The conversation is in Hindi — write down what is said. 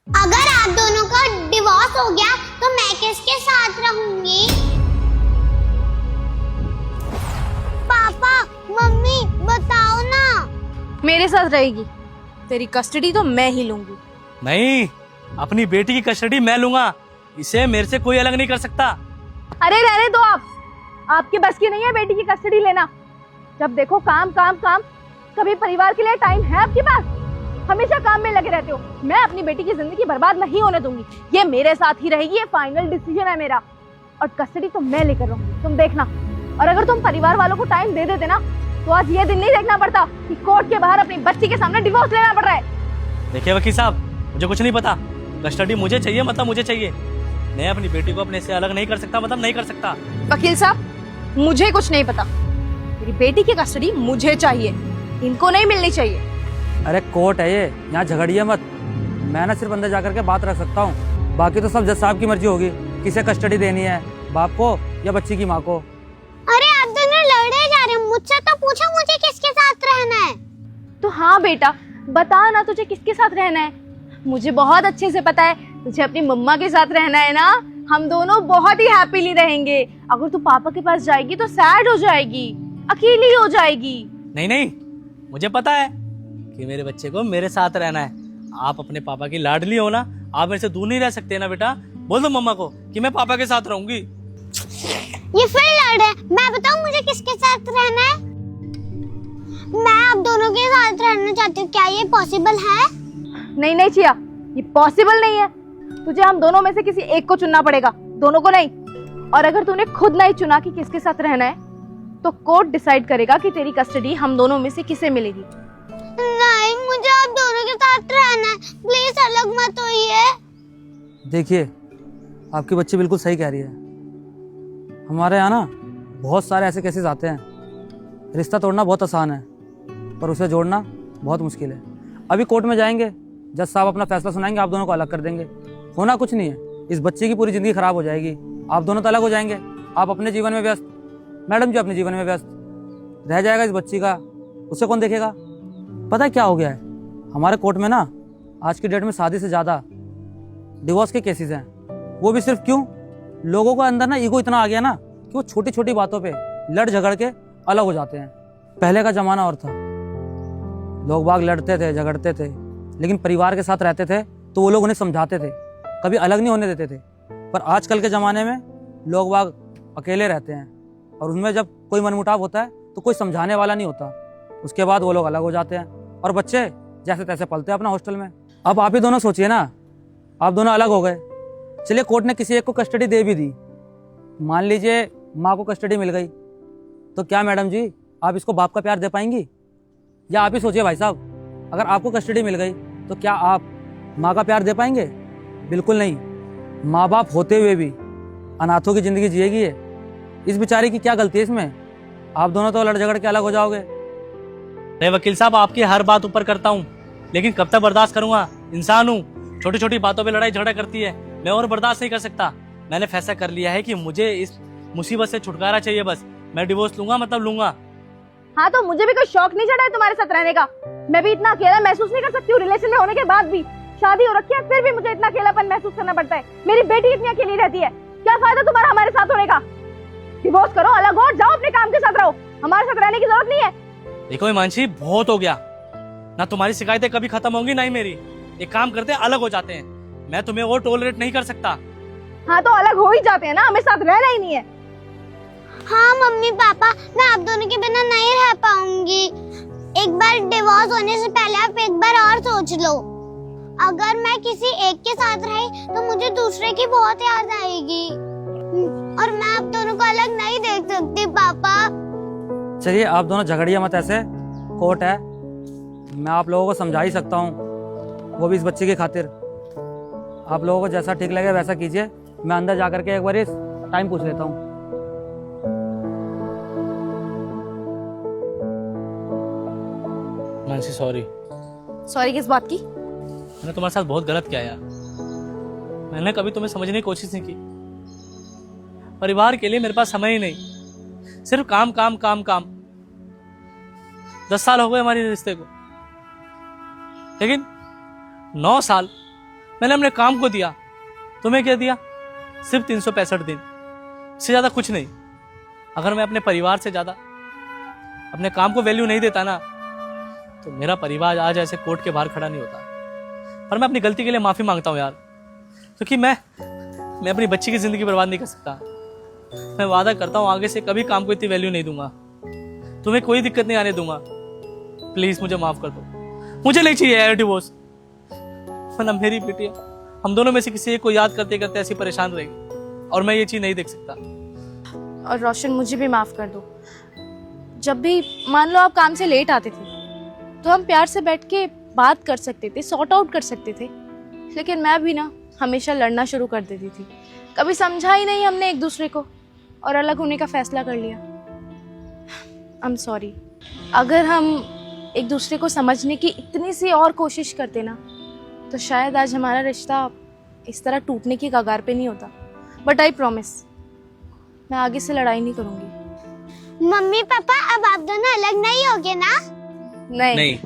अगर आप दोनों का डिवोर्स हो गया तो मैं किसके साथ रहूंगी? पापा, मम्मी, बताओ ना। मेरे साथ रहेगी। तेरी कस्टडी तो मैं ही लूंगी। नहीं, अपनी बेटी की कस्टडी मैं लूंगा। इसे मेरे से कोई अलग नहीं कर सकता। अरे रहने दो आप। आपकी बस की नहीं है बेटी की कस्टडी लेना। जब देखो काम काम काम। कभी परिवार के लिए टाइम है आपके पास? हमेशा काम में लगे रहते हो। मैं अपनी बेटी की जिंदगी बर्बाद नहीं होने दूंगी। ये मेरे साथ ही रहेगी, ये फाइनल डिसीजन है मेरा। और कस्टडी तो मैं लेकर रहूंगी, तुम देखना। और अगर तुम परिवार वालों को टाइम दे देते ना तो आज ये दिन नहीं देखना पड़ता कि कोर्ट के बाहर अपनी बच्ची के सामने डिवोर्स लेना पड़ रहा है। देखिए वकील साहब, मुझे कुछ नहीं पता। कस्टडी मुझे चाहिए मतलब मुझे चाहिए। मैं अपनी बेटी को अपने से अलग नहीं कर सकता मतलब नहीं कर सकता। वकील साहब, मुझे कुछ नहीं पता। मेरी बेटी की कस्टडी मुझे चाहिए, इनको नहीं मिलनी चाहिए। अरे कोर्ट है ये, यहाँ झगड़िए मत। मैं ना सिर्फ अंदर जाकर के बात रख सकता हूँ, बाकी तो सब जज साहब की मर्जी होगी। किसे कस्टडी देनी है, बाप को या बच्ची की माँ को। अरे आप दोनों लड़े जा रहे हो। मुझसे तो पूछो मुझे किसके साथ रहना है। तो हाँ बेटा, बता ना तुझे किसके साथ रहना है। मुझे बहुत अच्छे से पता है, तुझे अपनी मम्मा के साथ रहना है ना। हम दोनों बहुत ही हैप्पीली रहेंगे। अगर तू पापा के पास जाएगी तो सैड हो जाएगी, अकेली हो जाएगी। नहीं नहीं, मुझे पता है कि मेरे बच्चे को मेरे साथ रहना है। आप अपने पापा की लाडली हो ना, आप मेरे से दूर नहीं रह सकते ना बेटा। बोल दो मम्मा को कि मैं पापा के साथ रहूंगी। ये फिर लड़ रहे। मैं बताऊं मुझे किसके साथ रहना है? मैं आप दोनों के साथ रहना चाहती हूँ। क्या ये पॉसिबल है? नहीं नहीं चिया, ये पॉसिबल नहीं है। तुझे हम दोनों में से किसी एक को चुनना पड़ेगा, दोनों को नहीं। और अगर तूने खुद नहीं चुना कि किसके साथ रहना है तो कोर्ट डिसाइड करेगा कि तेरी कस्टडी हम दोनों में से किसे मिलेगी। नहीं, मुझे आप दोनों के साथ रहना है। प्लीज अलग मत होइए। देखिए, आपकी बच्ची बिल्कुल सही कह रही है। हमारे यहाँ ना बहुत सारे ऐसे केसेस आते हैं। रिश्ता तोड़ना बहुत आसान है, पर उसे जोड़ना बहुत मुश्किल है। अभी कोर्ट में जाएंगे, जज साहब अपना फैसला सुनाएंगे, आप दोनों को अलग कर देंगे। होना कुछ नहीं है, इस बच्चे की पूरी ज़िंदगी खराब हो जाएगी। आप दोनों तो अलग हो जाएंगे, आप अपने जीवन में व्यस्त, मैडम जी अपने जीवन में व्यस्त। रह जाएगा इस बच्ची का, उसे कौन देखेगा? पता है क्या हो गया है, हमारे कोर्ट में ना आज की डेट में शादी से ज़्यादा डिवोर्स के केसेस हैं। वो भी सिर्फ क्यों? लोगों को अंदर ना ईगो इतना आ गया ना कि वो छोटी छोटी बातों पे लड़ झगड़ के अलग हो जाते हैं। पहले का ज़माना और था, लोग बाग लड़ते थे, झगड़ते थे, लेकिन परिवार के साथ रहते थे तो वो लोग उन्हें समझाते थे, कभी अलग नहीं होने देते थे। पर आजकल के ज़माने में लोग बाग अकेले रहते हैं और उनमें जब कोई मनमुटाव होता है तो कोई समझाने वाला नहीं होता। उसके बाद वो लोग अलग हो जाते हैं और बच्चे जैसे तैसे पलते हैं अपना हॉस्टल में। अब आप ही दोनों सोचिए ना, आप दोनों अलग हो गए, चलिए कोर्ट ने किसी एक को कस्टडी दे भी दी। मान लीजिए माँ को कस्टडी मिल गई, तो क्या मैडम जी आप इसको बाप का प्यार दे पाएंगी? या आप ही सोचिए भाई साहब, अगर आपको कस्टडी मिल गई तो क्या आप माँ का प्यार दे पाएंगे? बिल्कुल नहीं। माँ बाप होते हुए भी अनाथों की ज़िंदगी जिएगी ये। इस बेचारी की क्या गलती है इसमें? आप दोनों तो लड़ झगड़ के अलग हो जाओगे। नहीं वकील साहब, आपकी हर बात ऊपर करता हूँ, लेकिन कब तक बर्दाश्त करूंगा? इंसान हूँ, छोटी छोटी बातों पे लड़ाई झगड़ा करती है, मैं और बर्दाश्त नहीं कर सकता। मैंने फैसला कर लिया है कि मुझे इस मुसीबत से छुटकारा चाहिए। बस मैं डिवोर्स लूंगा मतलब लूंगा। हाँ तो मुझे भी कोई शौक नहीं चढ़ा है तुम्हारे साथ रहने का। मैं भी इतना अकेला महसूस नहीं कर सकती हूँ। रिलेशन में होने के बाद भी, शादी हो रखी है फिर भी मुझे इतना अकेलापन महसूस करना पड़ता है। मेरी बेटी इतनी अकेली रहती है, क्या फायदा तुम्हारा हमारे साथ होने का? डिवोर्स करो, अलग हो, जाओ अपने काम के साथ रहो, हमारे साथ रहने की जरूरत नहीं है। देखो हिमांशी, बहुत हो गया ना। तुम्हारी शिकायतें कभी खत्म होंगी ना ही मेरी। एक काम करते हैं, अलग हो जाते हैं। मैं तुम्हें और टॉलरेट नहीं कर सकता। हाँ तो अलग हो ही जाते हैं ना, हमें साथ रहना ही नहीं है। हाँ मम्मी पापा, मैं आप दोनों के बिना नहीं रह पाऊंगी। एक बार डिवोर्स होने से पहले आप एक बार और सोच लो। अगर मैं किसी एक के साथ रही तो मुझे दूसरे की बहुत याद आएगी और मैं आप दोनों को अलग नहीं देख सकती पापा। चलिए आप दोनों झगड़िए मत, ऐसे कोर्ट है, मैं आप लोगों को समझा ही सकता हूँ, वो भी इस बच्चे की खातिर। आप लोगों को जैसा ठीक लगे वैसा कीजिए। मैं अंदर जाकर के एक बार टाइम पूछ लेता हूँ। मानसी सॉरी। सॉरी किस बात की? मैंने तुम्हारे साथ बहुत गलत किया यार। मैंने कभी तुम्हें समझने की कोशिश नहीं की। परिवार के लिए मेरे पास समय ही नहीं, सिर्फ काम काम काम काम। 10 साल हो गए हमारे रिश्ते को, लेकिन 9 साल मैंने अपने काम को दिया, तुम्हें क्या दिया? सिर्फ 365 दिन, इससे ज्यादा कुछ नहीं। अगर मैं अपने परिवार से ज्यादा अपने काम को वैल्यू नहीं देता ना, तो मेरा परिवार आज ऐसे कोर्ट के बाहर खड़ा नहीं होता। पर मैं अपनी गलती के लिए माफी मांगता हूँ यार, क्योंकि मैं अपनी बच्ची की जिंदगी बर्बाद नहीं कर सकता। मैं वादा करता हूँ आगे से कभी काम को इतनी वैल्यू नहीं दूंगा, तुम्हें कोई दिक्कत नहीं आने दूंगा। प्लीज मुझे माफ कर दो, मुझे नहीं चाहिए यार डिवोर्स, वरना मेरी बेटी हम दोनों में से किसी एक को याद करते करते ऐसी परेशान रहेगी, और मैं ये चीज नहीं देख सकता। और रोशन, मुझे भी माफ कर दो। जब भी मान लो आप काम से लेट आते थे तो हम प्यार से बैठ के बात कर सकते थे, सॉर्ट आउट कर सकते थे, लेकिन मैं भी ना हमेशा लड़ना शुरू कर देती थी। कभी समझा ही नहीं हमने एक दूसरे को और अलग होने का फैसला कर लिया। I am sorry. अगर हम एक दूसरे को समझने की इतनी सी और कोशिश करते ना, तो शायद आज हमारा रिश्ता इस तरह टूटने की कगार पे नहीं होता। बट आई प्रॉमिस, मैं आगे से लड़ाई नहीं करूंगी। मम्मी पापा अब आप दोनों अलग नहीं होगे ना? नहीं, नहीं।